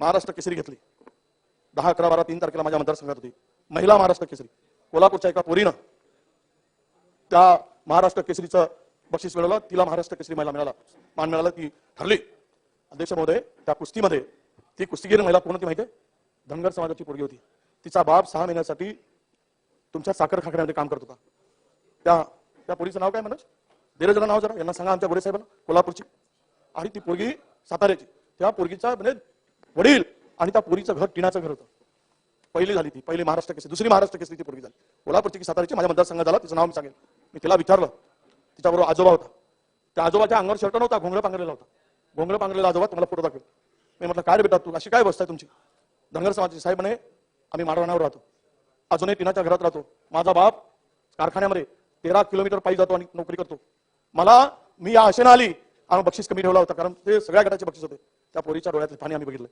महाराष्ट्र केसरी घेतली. 10, 11, 12, 3 तारखेला माझ्या मतदारसंघात होती महिला महाराष्ट्र केसरी. कोल्हापूरच्या एका पोरीनं त्या महाराष्ट्र केसरीचं बक्षीस मिळवलं. तिला महाराष्ट्र केसरी महिला मिळाला, मान मिळाला, ती ठरली. अध्यक्ष महोदय, त्या कुस्तीमध्ये ती कुस्तीगीर महिला कोण होती माहिती आहे? धनगर समाजाची पोरगी होती. तिचा बाप 6 महिन्यासाठी तुमच्या साखर कारखान्यामध्ये काम करत होता. त्या पोरीचं नाव काय मनोज? जरा नाव जरा यांना सांगा, आमच्या गोरे साहेबांना, कोल्हापूरची. आणि ती पोरगी साताऱ्याची. त्या पोरगीचा म्हणजे वडील आणि त्या पोरीचं घर टिनाचं घर होतं. पहिली झाली ती, पहिली महाराष्ट्र केसरी, दुसरी महाराष्ट्र केसरी ती पोरगी झाली. कोल्हापूरची की साताऱ्याची, माझ्या मतदारसंघात झाला. तिचं नाव मी सांगेल. मी तिला विचारलं, तिच्याबरोबर आजोबा होता. त्या आजोबाच्या अंगावर शर्ट नव्हता, घोंगडं पांघरलेला होता. घोंगडं पांघरलेला आजोबा तुम्हाला फोटो दाखवेल. मी म्हटलं काय रे बेटा, तू अशी काय बसताय तुमची? धनगर समाजाचे साहेब म्हणे आम्ही मारवाण्यावर राहतो, अजूनही टिनाच्या घरात राहतो. माझा बाप कारखान्यामध्ये 13 किलोमीटर पायी जातो आणि नोकरी करतो. मी या आशेनं आली आणि बक्षीस कमी ठेवला होता, कारण ते सगळ्या गटाचे बक्षीस होते. त्या पोरीच्या डोळ्यातले पाणी आम्ही बघितलं.